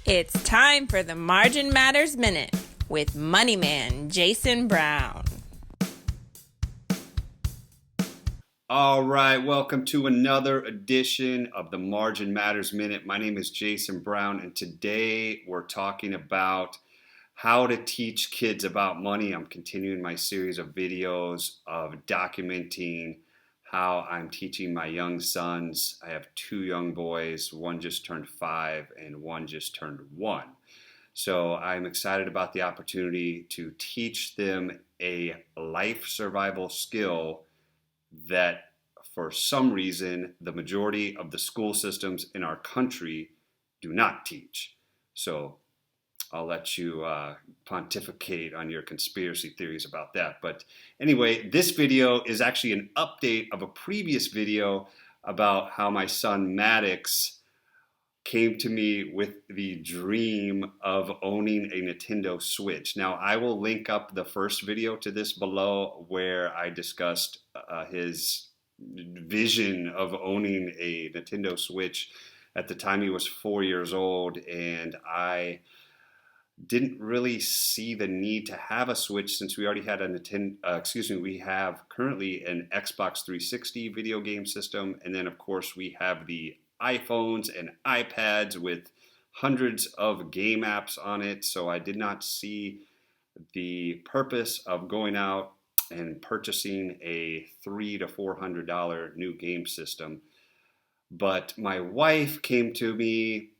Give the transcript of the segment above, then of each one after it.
It's time for the Margin Matters Minute with Money Man Jason Brown. All right, welcome to another edition of the Margin Matters Minute. My name is Jason Brown, and today we're talking about how to teach kids about money. I'm continuing my series of videos of documenting how I'm teaching my young sons. I have two young boys, one just turned 5 and one just turned 1. So I'm excited about the opportunity to teach them a life survival skill that for some reason the majority of the school systems in our country do not teach. So I'll let you pontificate on your conspiracy theories about that. But anyway, this video is actually an update of a previous video about how my son Maddux came to me with the dream of owning a Nintendo Switch. Now, I will link up the first video to this below where I discussed his vision of owning a Nintendo Switch. At the time, he was 4 years old, and I didn't really see the need to have a Switch since we already had a we have currently an Xbox 360 video game system, and then of course we have the iPhones and iPads with hundreds of game apps on it. So I did not see the purpose of going out and purchasing a $300 to $400 new game system. But my wife came to me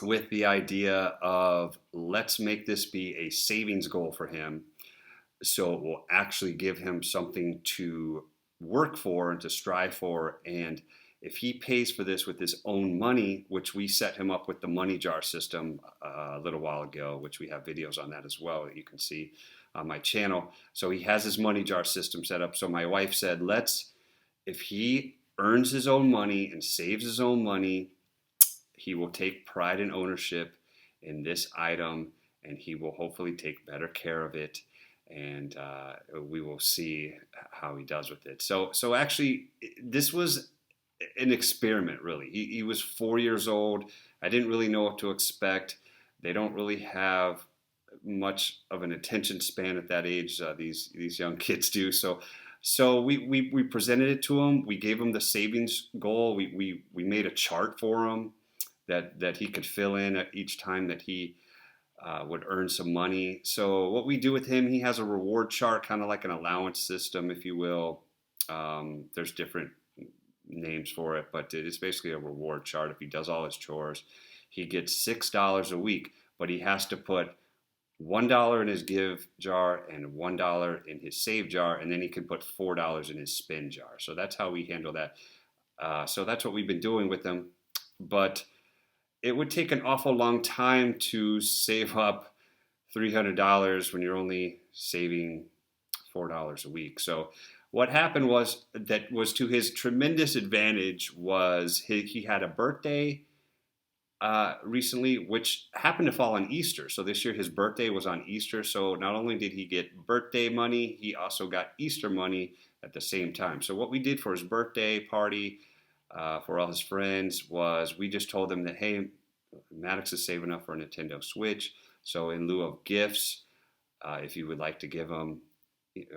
with the idea of let's make this be a savings goal for him, so it will actually give him something to work for and to strive for. And if he pays for this with his own money, which we set him up with the money jar system a little while ago, which we have videos on that as well that you can see on my channel. So he has his money jar system set up. So my wife said, if he earns his own money and saves his own money, he will take pride and ownership in this item, and he will hopefully take better care of it, and we will see how he does with it. So actually, this was an experiment, really. He was 4 years old. I didn't really know what to expect. They don't really have much of an attention span at that age. These young kids do. So we presented it to him. We gave him the savings goal. We made a chart for him that he could fill in at each time that he would earn some money. So what we do with him, he has a reward chart, kind of like an allowance system, if you will. There's different names for it, but it's basically a reward chart. If he does all his chores, he gets $6 a week, but he has to put $1 in his give jar and $1 in his save jar, and then he can put $4 in his spend jar. So that's how we handle that. So that's what we've been doing with him. But it would take an awful long time to save up $300 when you're only saving $4 a week. So what happened was to his tremendous advantage was he had a birthday recently, which happened to fall on Easter. So this year his birthday was on Easter. So not only did he get birthday money, he also got Easter money at the same time. So what we did for his birthday party for all his friends was we just told them that, hey, Maddux is saving up for a Nintendo Switch. So in lieu of gifts, if you would like to give him,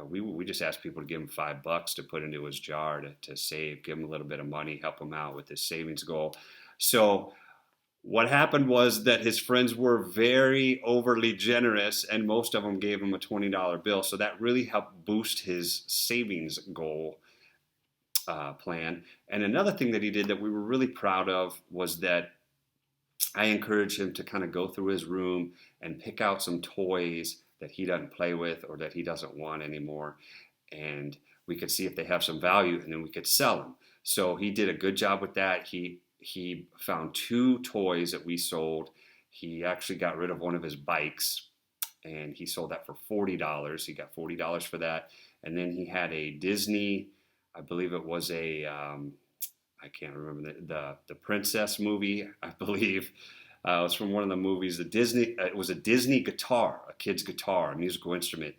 we just asked people to give him $5 to put into his jar to save, give him a little bit of money, help him out with his savings goal. So what happened was that his friends were very overly generous, and most of them gave him a $20 bill. So that really helped boost his savings goal plan. And another thing that he did that we were really proud of was that I encouraged him to kind of go through his room and pick out some toys that he doesn't play with or that he doesn't want anymore. And we could see if they have some value, and then we could sell them. So he did a good job with that. He found 2 toys that we sold. He actually got rid of one of his bikes, and he sold that for $40. He got $40 for that. And then he had a Disney, I believe it was I can't remember the princess movie, I believe. It was from one of the movies. It was a Disney guitar, a kid's guitar, a musical instrument.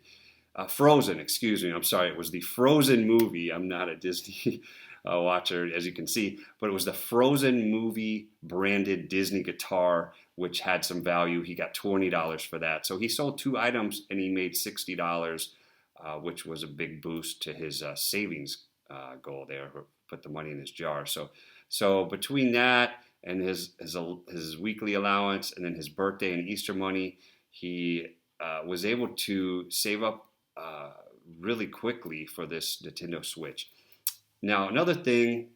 Frozen, excuse me. I'm sorry. It was the Frozen movie. I'm not a Disney watcher, as you can see. But it was the Frozen movie branded Disney guitar, which had some value. He got $20 for that. So he sold 2 items and he made $60, which was a big boost to his savings goal there. Put the money in his jar. So between that and his weekly allowance and then his birthday and Easter money, he was able to save up really quickly for this Nintendo Switch. Now, another thing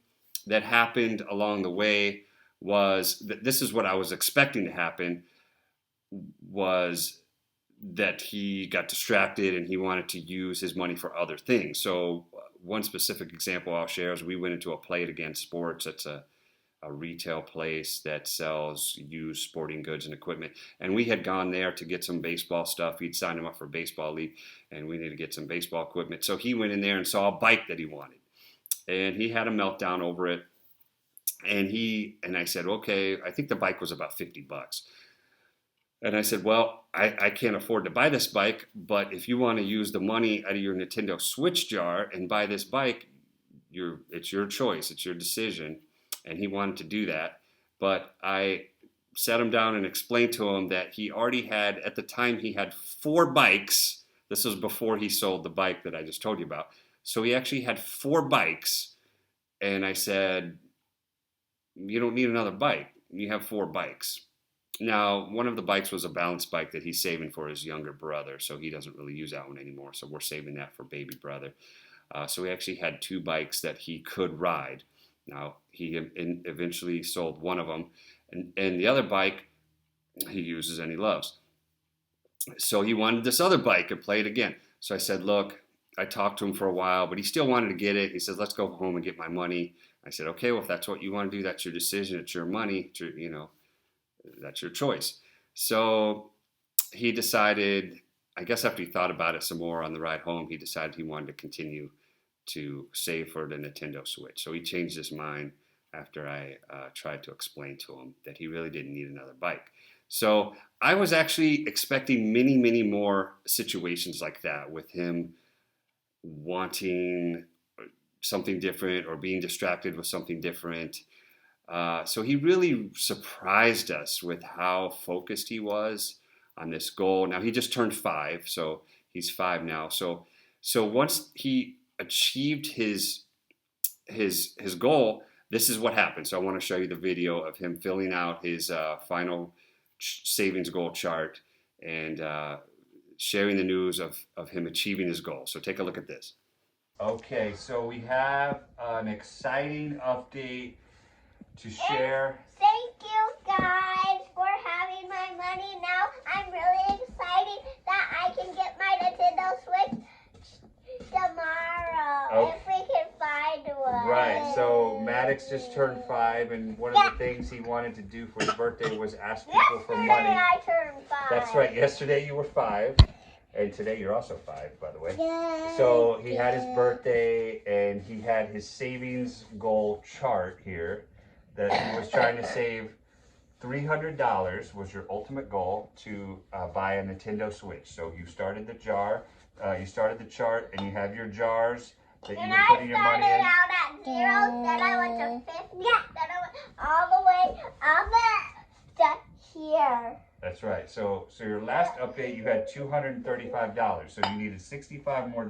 that happened along the way was that this is what I was expecting to happen, was that he got distracted and he wanted to use his money for other things. So one specific example I'll share is we went into a Play It Again Sports. It's a retail place that sells used sporting goods and equipment. And we had gone there to get some baseball stuff. He'd signed him up for a baseball league and we needed to get some baseball equipment. So he went in there and saw a bike that he wanted. And he had a meltdown over it. And I said, okay, I think the bike was about $50. And I said, well, I can't afford to buy this bike, but if you want to use the money out of your Nintendo Switch jar and buy this bike, it's your choice, it's your decision. And he wanted to do that. But I sat him down and explained to him that he already had, at the time, he had 4 bikes. This was before he sold the bike that I just told you about. So he actually had 4 bikes. And I said, you don't need another bike. You have 4 bikes. Now, one of the bikes was a balance bike that he's saving for his younger brother, so he doesn't really use that one anymore. So we're saving that for baby brother. So he actually had 2 bikes that he could ride. Now, he eventually sold one of them, and the other bike he uses and he loves. So he wanted this other bike and Play It Again. So I said, look, I talked to him for a while, but he still wanted to get it. He said, let's go home and get my money. I said, okay, well, if that's what you want to do, that's your decision. It's your money. That's your choice. So he decided, I guess after he thought about it some more on the ride home, he decided he wanted to continue to save for the Nintendo Switch. So he changed his mind after I tried to explain to him that he really didn't need another bike. So I was actually expecting many, many more situations like that with him wanting something different or being distracted with something different. So he really surprised us with how focused he was on this goal. Now he just turned 5, so he's 5 now. So once he achieved his goal, this is what happened. So I want to show you the video of him filling out his final savings goal chart and sharing the news of him achieving his goal. So take a look at this. Okay, so we have an exciting update to share. Thank you guys for having my money now. I'm really excited that I can get my Nintendo Switch tomorrow if we can find one. Right, so Maddux just turned 5 and one of the things he wanted to do for his birthday was ask people for money. Yesterday I turned 5. That's right, yesterday you were 5 and today you're also 5, by the way. Yes. So he had his birthday and he had his savings goal chart here that he was trying to save. $300 was your ultimate goal to buy a Nintendo Switch. So you started the jar, you started the chart, and you have your jars that you were putting your money in. I started out at 0, then I went to 50, then I went all the way up to here. That's right. So your last update, you had $235. So you needed $65 more,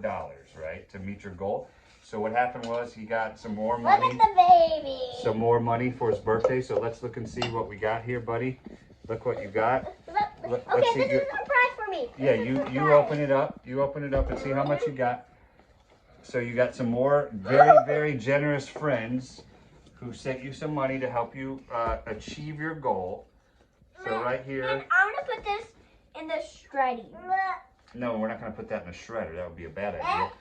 right, to meet your goal. So what happened was he got some more money. Look at the baby. Some more money for his birthday. So let's look and see what we got here, buddy. Look what you got. Okay, this is a surprise for me. Yeah, you open it up. You open it up and see how much you got. So you got some more very, very generous friends who sent you some money to help you achieve your goal. So right here. And I'm going to put this in the shreddy. No, we're not going to put that in a shredder. That would be a bad idea.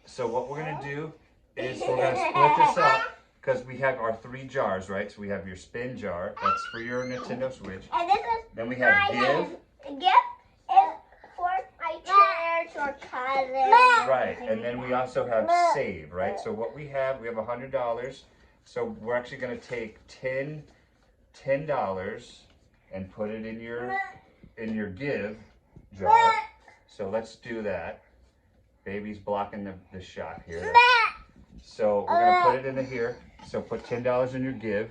So what we're going to do is we're going to split this up because we have our 3 jars, right? So we have your spin jar. That's for your Nintendo Switch. And this is then we have Gift is for my church or cousin. Right, and then we also have Save, right? So what we have $100. So we're actually going to take $10 and put it in your Give jar. So let's do that. Baby's blocking the shot here. So we're gonna put it into here. So put $10 in your give.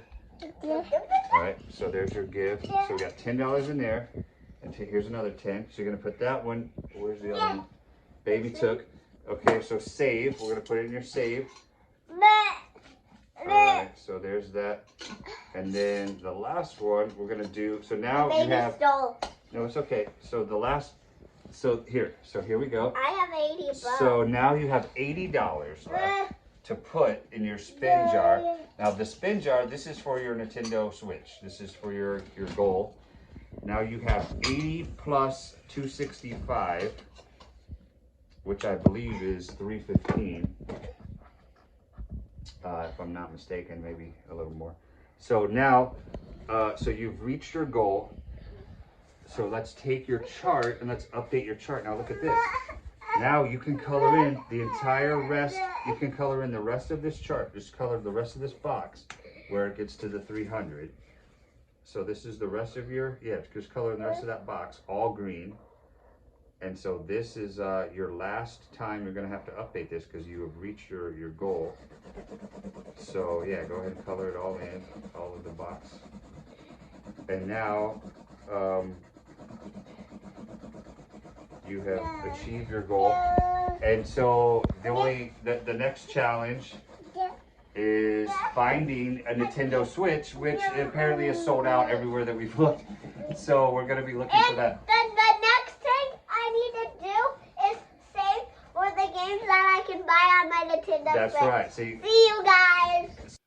All right, so there's your give. So we got $10 in there. And here's another 10. So you're gonna put that one, where's the other one? Baby took. Okay, so save, we're gonna put it in your save. All right, so there's that. And then the last one we're gonna do, so now you have, no, it's okay. So the last, so here we go. I have 80 bucks. So now you have $80 left to put in your spin jar. Now the spin jar, this is for your Nintendo Switch. This is for your goal. Now you have 80 plus 265, which I believe is 315. If I'm not mistaken, maybe a little more. So now, so you've reached your goal. So let's take your chart and let's update your chart. Now look at this. Now you can color in the entire rest. You can color in the rest of this chart. Just color the rest of this box where it gets to the 300. So this is the rest of your, just color in the rest of that box, all green. And so this is your last time you're gonna have to update this because you have reached your goal. So yeah, go ahead and color it all in, all of the box. And now you have achieved your goal. And so the next challenge is finding a Nintendo Switch, which apparently is sold out everywhere that we've looked. So we're gonna be looking for that. The next thing I need to do is save for the games that I can buy on my Nintendo Switch. That's right. See you guys.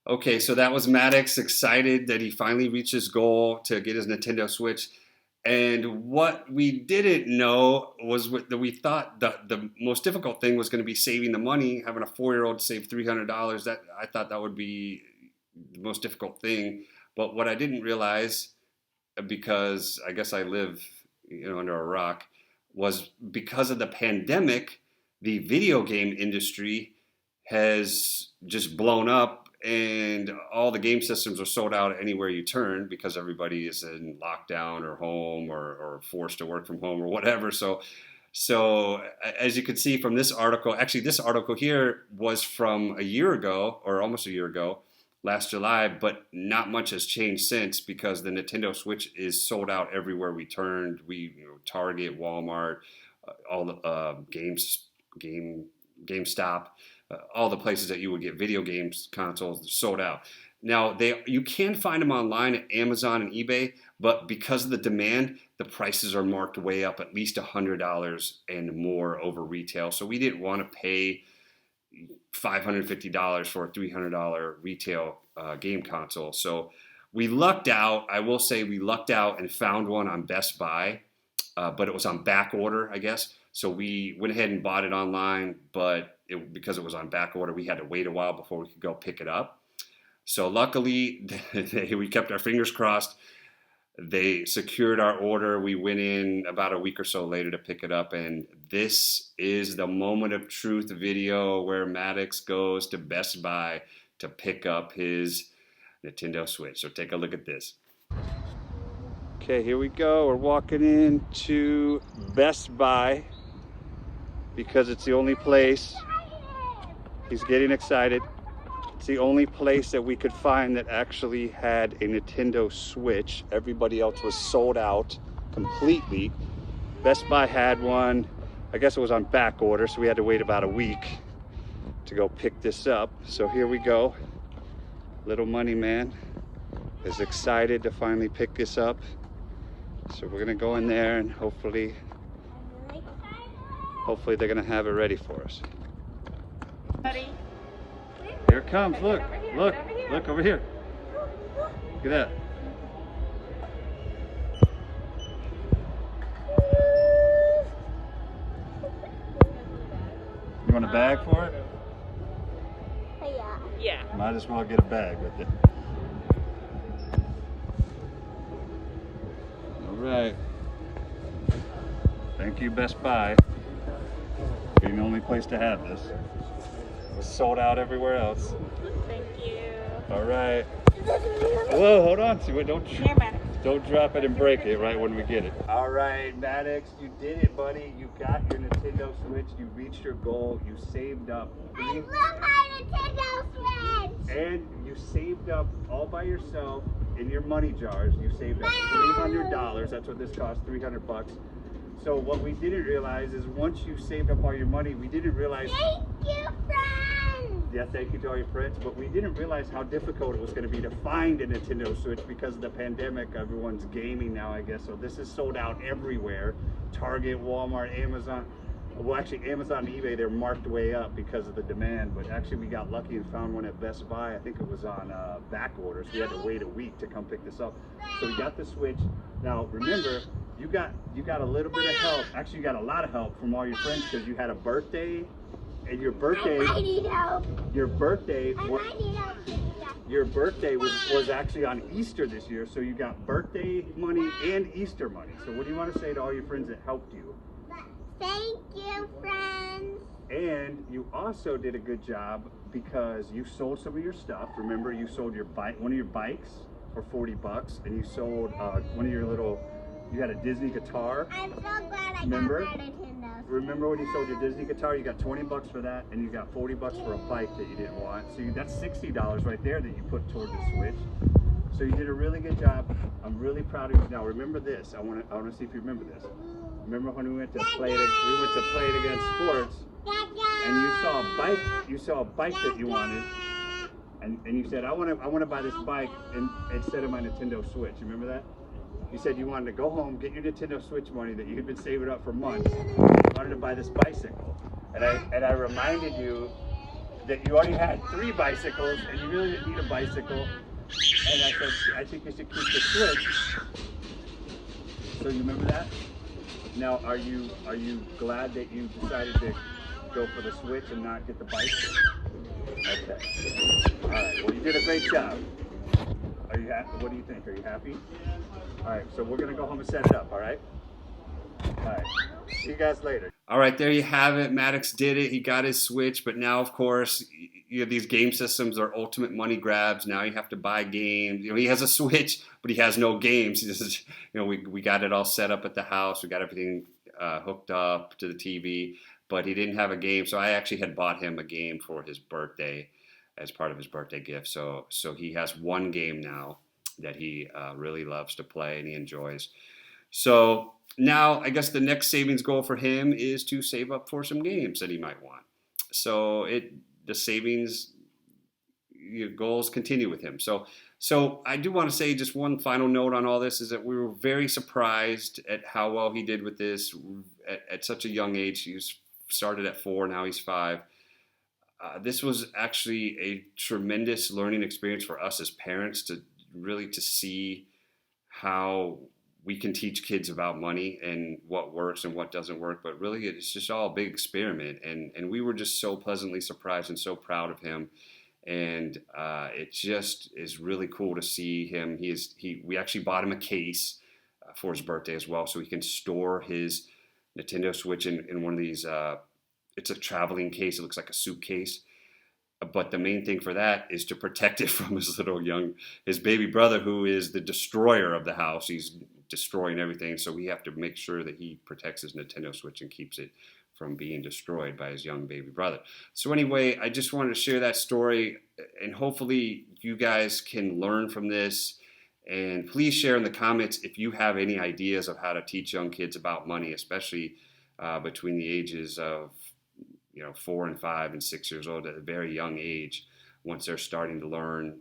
Okay, so that was Maddux, excited that he finally reached his goal to get his Nintendo Switch. And what we didn't know was that we thought the most difficult thing was going to be saving the money, having a 4-year-old save $300. That I thought that would be the most difficult thing. But what I didn't realize, because I guess I live under a rock, was because of the pandemic, the video game industry has just blown up. And all the game systems are sold out anywhere you turn because everybody is in lockdown or home or forced to work from home or whatever. So as you can see from this article, actually this article here was from a year ago or almost a year ago, last July, but not much has changed since because the Nintendo Switch is sold out everywhere we turned. Target, Walmart, all the GameStop. All the places that you would get video games consoles sold out. Now you can find them online at Amazon and eBay, but because of the demand, the prices are marked way up, at least $100 and more over retail. So we didn't want to pay $550 for a $300 retail game console. So we lucked out. I will say we lucked out and found one on Best Buy, but it was on back order, I guess. So we went ahead and bought it online, but because it was on back order, we had to wait a while before we could go pick it up. So luckily, we kept our fingers crossed. They secured our order. We went in about a week or so later to pick it up, and this is the moment of truth video where Maddux goes to Best Buy to pick up his Nintendo Switch. So take a look at this. Okay, here we go. We're walking into Best Buy because it's the only place. He's getting excited. It's the only place that we could find that actually had a Nintendo Switch. Everybody else was sold out completely. Best Buy had one. I guess it was on back order, so we had to wait about a week to go pick this up. So here we go. Little Money Man is excited to finally pick this up. So we're gonna go in there and hopefully they're gonna have it ready for us. Here it comes. Look over here. Look at that. You want a bag for it? Yeah. Might as well get a bag with it. All right. Thank you, Best Buy. Being the only place to have this. It was sold out everywhere else. Thank you. All right. Whoa, hold on to it. Don't you? Here, Maddux. Don't drop it and break it right when we get it. All right, Maddux, you did it, buddy. You got your Nintendo Switch. You reached your goal. You saved up. I love my Nintendo Switch! And you saved up all by yourself in your money jars. You saved up $300. That's what this cost, $300. So what we didn't realize is once you saved up all your money, we didn't realize. Thank you, friends! Yeah, thank you to all your friends, but we didn't realize how difficult it was going to be to find a Nintendo Switch because of the pandemic. Everyone's gaming now, I guess, so this is sold out everywhere. Target, Walmart, Amazon. Well, actually, Amazon and eBay, they're marked way up because of the demand, but actually we got lucky and found one at Best Buy. I think it was on back order, so we had to wait a week to come pick this up. So we got the Switch. Now, remember, you got a little bit of help. Actually, you got a lot of help from all your friends because you had a birthday. And your birthday, I need help. Your birthday, I might need help. your birthday was actually on Easter this year, so you got birthday money and Easter money. So what do you want to say to all your friends that helped you? Thank you, friends. And you also did a good job because you sold some of your stuff. Remember, you sold your bike, one of your bikes for $40, and you sold one of your little. You had a Disney guitar. I'm so glad I Remember? got my Nintendo. Remember when you sold your Disney guitar? You got $20 for that, and you got $40 for a bike that you didn't want. So that's $60 right there that you put toward the Switch. So you did a really good job. I'm really proud of you. Now remember this. I want to see if you remember this. Remember when we went to play it against sports, and you saw a bike that you wanted, and you said I want to buy this bike instead of my Nintendo Switch. You remember that? You said you wanted to go home, get your Nintendo Switch money that you had been saving up for months. You wanted to buy this bicycle. And I reminded you that you already had 3 bicycles and you really didn't need a bicycle. And I said, I think you should keep the Switch. So you remember that? Now, are you glad that you decided to go for the Switch and not get the bike? Okay. All right, well, you did a great job. Are you happy? What do you think? Are you happy? All right, so we're gonna go home and set it up, all right? All right, see you guys later. All right, there you have it. Maddux did it. He got his Switch, but now, of course, these game systems are ultimate money grabs. Now you have to buy games. He has a Switch, but he has no games. He just, we got it all set up at the house. We got everything hooked up to the TV, but he didn't have a game. So I actually had bought him a game for his birthday as part of his birthday gift. So he has one game now that he really loves to play and he enjoys. So now I guess the next savings goal for him is to save up for some games that he might want. So the savings goals continue with him. So I do want to say just one final note on all this is that we were very surprised at how well he did with this at such a young age. He started at 4, now he's 5. This was actually a tremendous learning experience for us as parents to see how we can teach kids about money and what works and what doesn't work. But really, it's just all a big experiment. And we were just so pleasantly surprised and so proud of him. And it just is really cool to see him. We actually bought him a case for his birthday as well, so he can store his Nintendo Switch in one of these. It's a traveling case. It looks like a suitcase. But the main thing for that is to protect it from his baby brother, who is the destroyer of the house. He's destroying everything. So we have to make sure that he protects his Nintendo Switch and keeps it from being destroyed by his young baby brother. So anyway, I just wanted to share that story, and hopefully you guys can learn from this. And please share in the comments if you have any ideas of how to teach young kids about money, especially between the ages of 4 and 5 and 6 years old, at a very young age, once they're starting to learn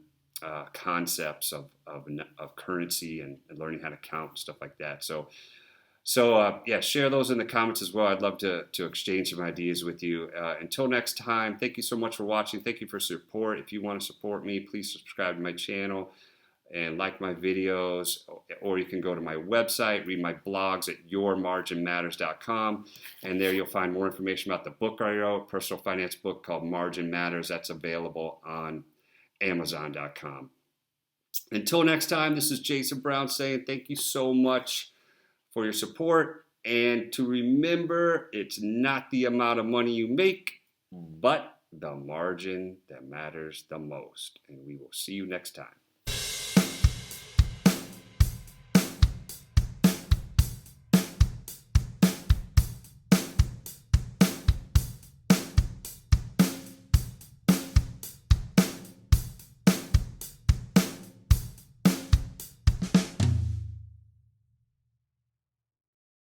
concepts of currency and learning how to count and stuff like that. So share those in the comments as well. I'd love to exchange some ideas with you. Until next time, thank you so much for watching. Thank you for support. If you want to support me, please subscribe to my channel and like my videos, or you can go to my website, read my blogs at yourmarginmatters.com, and there you'll find more information about the book I wrote, personal finance book called Margin Matters. That's available on Amazon.com. Until next time, this is Jason Brown saying thank you so much for your support, and to remember, it's not the amount of money you make, but the margin that matters the most. And we will see you next time.